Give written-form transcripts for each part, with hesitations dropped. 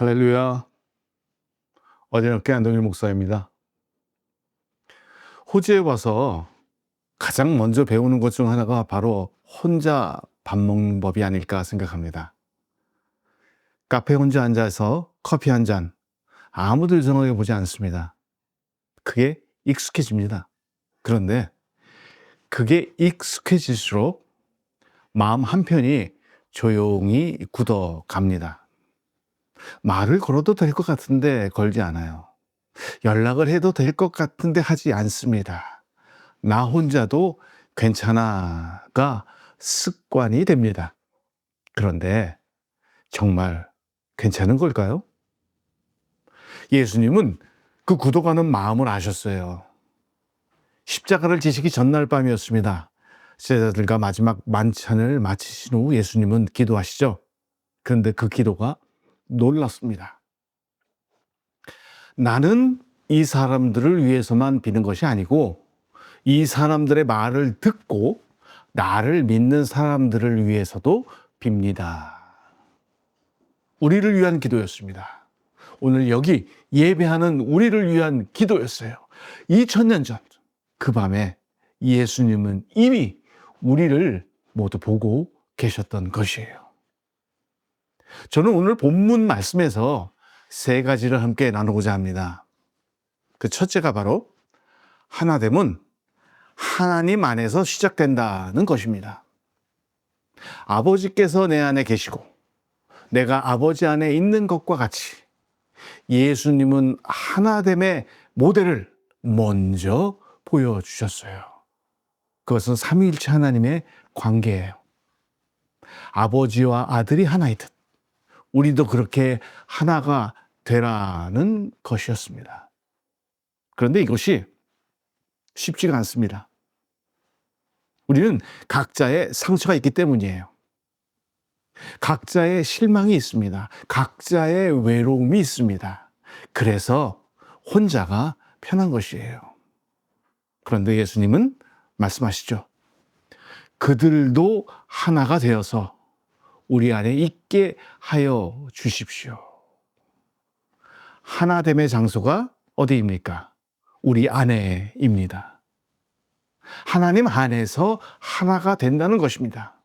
할렐루야. 어저께 안동일 목사입니다. 호주에 와서 가장 먼저 배우는 것 중 하나가 바로 혼자 밥 먹는 법이 아닐까 생각합니다. 카페에 혼자 앉아서 커피 한 잔, 아무도 이상하게 보지 않습니다. 그게 익숙해집니다. 그런데 그게 익숙해질수록 마음 한편이 조용히 굳어갑니다. 말을 걸어도 될 것 같은데 걸지 않아요. 연락을 해도 될 것 같은데 하지 않습니다. 나 혼자도 괜찮아가 습관이 됩니다. 그런데 정말 괜찮은 걸까요? 예수님은 그 굳어가는 마음을 아셨어요. 십자가를 지시기 전날 밤이었습니다. 제자들과 마지막 만찬을 마치신 후 예수님은 기도하시죠. 그런데 그 기도가 놀랐습니다. 나는 이 사람들을 위해서만 비는 것이 아니고 이 사람들의 말을 듣고 나를 믿는 사람들을 위해서도 빕니다. 우리를 위한 기도였습니다. 오늘 여기 예배하는 우리를 위한 기도였어요. 2000년 전 그 밤에 예수님은 이미 우리를 모두 보고 계셨던 것이에요. 저는 오늘 본문 말씀에서 세 가지를 함께 나누고자 합니다. 그 첫째가 바로 하나됨은 하나님 안에서 시작된다는 것입니다. 아버지께서 내 안에 계시고 내가 아버지 안에 있는 것과 같이 예수님은 하나됨의 모델을 먼저 보여주셨어요. 그것은 삼위일체 하나님의 관계예요. 아버지와 아들이 하나이듯 우리도 그렇게 하나가 되라는 것이었습니다. 그런데 이것이 쉽지가 않습니다. 우리는 각자의 상처가 있기 때문이에요. 각자의 실망이 있습니다. 각자의 외로움이 있습니다. 그래서 혼자가 편한 것이에요. 그런데 예수님은 말씀하시죠. 그들도 하나가 되어서 우리 안에 있게 하여 주십시오. 하나됨의 장소가 어디입니까? 우리 안에입니다. 하나님 안에서 하나가 된다는 것입니다.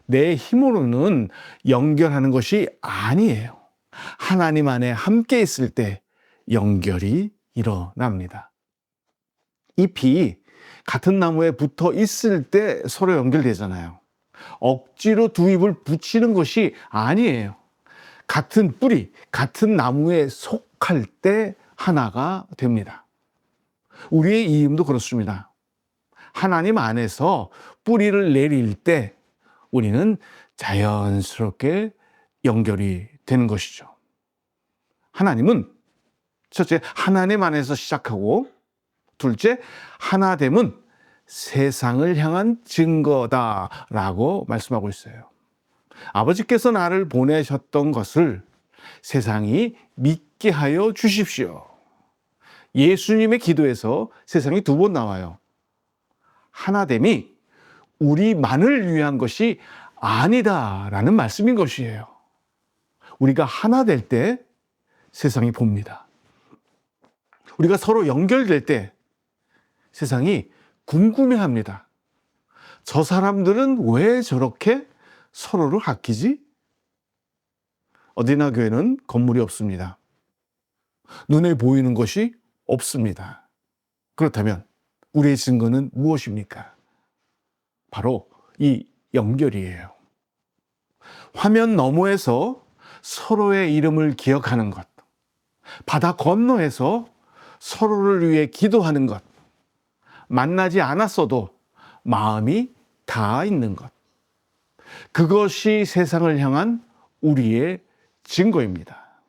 내 힘으로는 연결하는 것이 아니에요. 하나님 안에 함께 있을 때 연결이 일어납니다. 잎이 같은 나무에 붙어 있을 때 서로 연결되잖아요. 억지로 두 잎을 붙이는 것이 아니에요. 같은 뿌리, 같은 나무에 속할 때 하나가 됩니다. 우리의 이음도 그렇습니다. 하나님 안에서 뿌리를 내릴 때 우리는 자연스럽게 연결이 되는 것이죠. 하나님은 첫째, 하나님 안에서 시작하고 둘째, 하나됨은 세상을 향한 증거다라고 말씀하고 있어요. 아버지께서 나를 보내셨던 것을 세상이 믿게 하여 주십시오. 예수님의 기도에서 세상이 두 번 나와요. 하나됨이 우리만을 위한 것이 아니다라는 말씀인 것이에요. 우리가 하나 될 때 세상이 봅니다. 우리가 서로 연결될 때 세상이 궁금해합니다. 저 사람들은 왜 저렇게 서로를 아끼지? 어디나 교회는 건물이 없습니다. 눈에 보이는 것이 없습니다. 그렇다면 우리의 증거는 무엇입니까? 바로 이 연결이에요. 화면 너머에서 서로의 이름을 기억하는 것, 바다 건너에서 서로를 위해 기도하는 것, 만나지 않았어도 마음이 닿아 있는 것, 그것이 세상을 향한 우리의 증거입니다.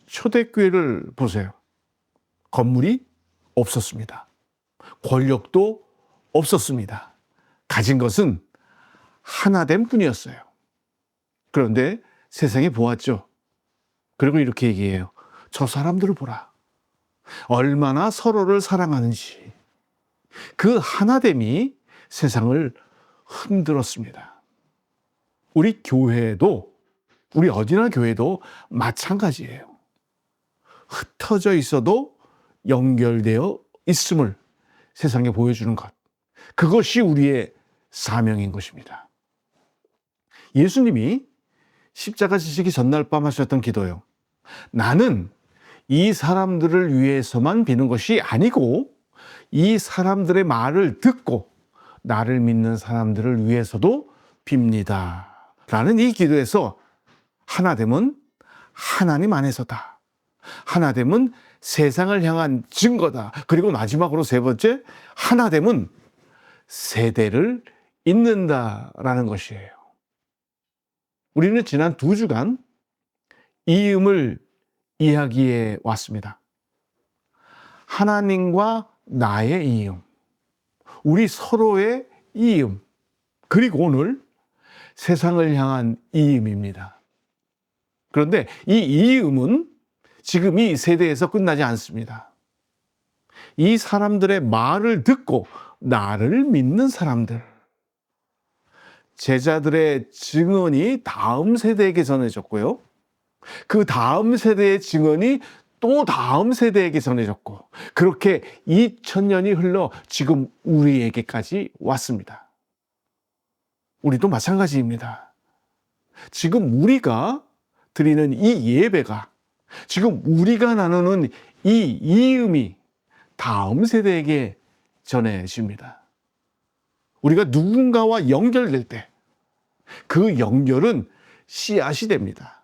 초대교회를 보세요. 건물이 없었습니다. 권력도 없었습니다. 가진 것은 하나됨 뿐이었어요. 그런데 세상이 보았죠. 그리고 이렇게 얘기해요. 저 사람들을 보라. 얼마나 서로를 사랑하는지. 그 하나됨이 세상을 흔들었습니다. 우리 교회도 우리 어디나 교회도 마찬가지예요. 흩어져 있어도 연결되어 있음을 세상에 보여주는 것. 그것이 우리의 사명인 것입니다. 예수님이 십자가 지시기 전날 밤 하셨던 기도요. 나는 이 사람들을 위해서만 비는 것이 아니고 이 사람들의 말을 듣고 나를 믿는 사람들을 위해서도 빕니다. 라는 이 기도에서 하나됨은 하나님 안에서다. 하나됨은 세상을 향한 증거다. 그리고 마지막으로 세 번째, 하나됨은 세대를 잇는다라는 것이에요. 우리는 지난 2주간 이음을 이야기해 왔습니다. 하나님과 나의 이음, 우리 서로의 이음, 그리고 오늘 세상을 향한 이음입니다. 그런데 이 이음은 지금 이 세대에서 끝나지 않습니다. 이 사람들의 말을 듣고 나를 믿는 사람들, 제자들의 증언이 다음 세대에게 전해졌고요. 그 다음 세대의 증언이 또 다음 세대에게 전해졌고, 그렇게 2000년이 흘러 지금 우리에게까지 왔습니다. 우리도 마찬가지입니다. 지금 우리가 드리는 이 예배가, 지금 우리가 나누는 이 이음이 다음 세대에게 전해집니다. 우리가 누군가와 연결될 때 그 연결은 씨앗이 됩니다.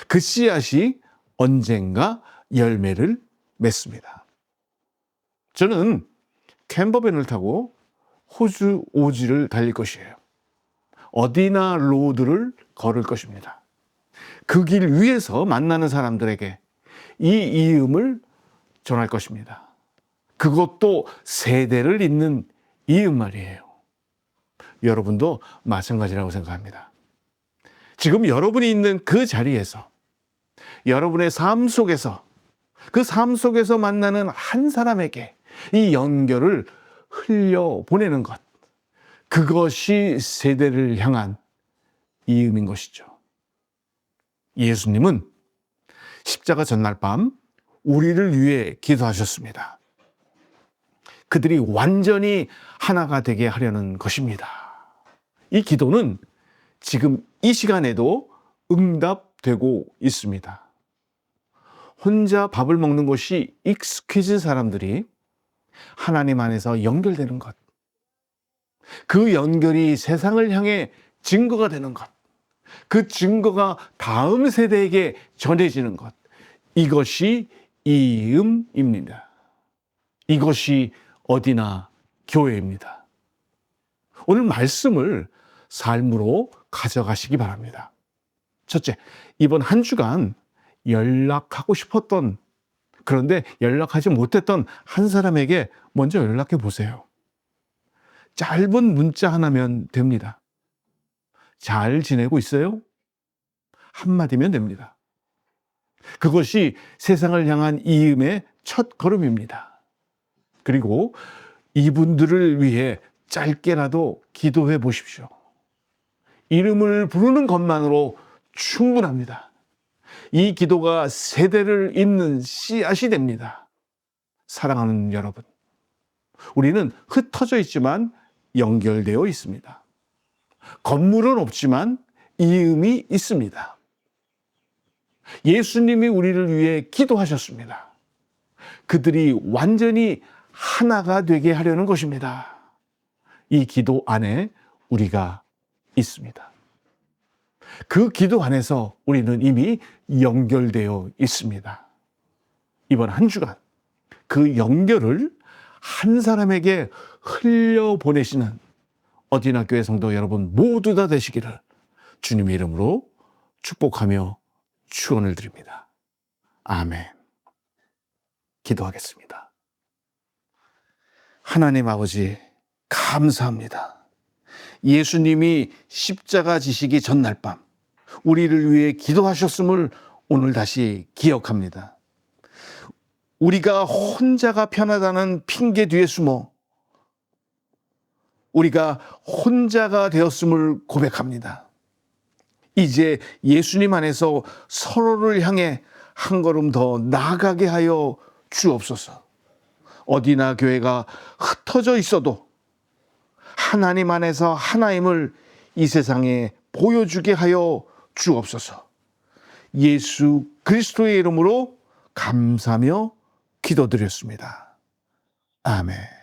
그 씨앗이 언젠가 열매를 맺습니다. 저는 캠퍼밴을 타고 호주 오지를 달릴 것이에요. 어디나 로드를 걸을 것입니다. 그 길 위에서 만나는 사람들에게 이 이음을 전할 것입니다. 그것도 세대를 잇는 이음 말이에요. 여러분도 마찬가지라고 생각합니다. 지금 여러분이 있는 그 자리에서, 여러분의 삶 속에서, 그 삶 속에서 만나는 한 사람에게 이 연결을 흘려보내는 것, 그것이 세대를 향한 이음인 것이죠. 예수님은 십자가 전날 밤 우리를 위해 기도하셨습니다. 그들이 완전히 하나가 되게 하려는 것입니다. 이 기도는 지금 이 시간에도 응답되고 있습니다. 혼자 밥을 먹는 것이 익숙해진 사람들이 하나님 안에서 연결되는 것, 그 연결이 세상을 향해 증거가 되는 것, 그 증거가 다음 세대에게 전해지는 것, 이것이 이음입니다. 이것이 어디나 교회입니다. 오늘 말씀을 삶으로 가져가시기 바랍니다. 첫째, 이번 한 주간 연락하고 싶었던, 그런데 연락하지 못했던 한 사람에게 먼저 연락해 보세요. 짧은 문자 하나면 됩니다. 잘 지내고 있어요? 한마디면 됩니다. 그것이 세상을 향한 이음의 첫 걸음입니다. 그리고 이분들을 위해 짧게라도 기도해 보십시오. 이름을 부르는 것만으로 충분합니다. 이 기도가 세대를 잇는 씨앗이 됩니다. 사랑하는 여러분, 우리는 흩어져 있지만 연결되어 있습니다. 건물은 없지만 이음이 있습니다. 예수님이 우리를 위해 기도하셨습니다. 그들이 완전히 하나가 되게 하려는 것입니다. 이 기도 안에 우리가 있습니다. 그 기도 안에서 우리는 이미 연결되어 있습니다. 이번 한 주간 그 연결을 한 사람에게 흘려보내시는 어디나 교회 성도 여러분 모두 다 되시기를 주님의 이름으로 축복하며 축원을 드립니다. 아멘. 기도하겠습니다. 하나님 아버지, 감사합니다. 예수님이 십자가 지시기 전날 밤 우리를 위해 기도하셨음을 오늘 다시 기억합니다. 우리가 혼자가 편하다는 핑계 뒤에 숨어 우리가 혼자가 되었음을 고백합니다. 이제 예수님 안에서 서로를 향해 한 걸음 더 나아가게 하여 주옵소서. 어디나 교회가 흩어져 있어도 하나님 안에서 하나님을 이 세상에 보여주게 하여 주옵소서. 예수 그리스도의 이름으로 감사하며 기도드렸습니다. 아멘.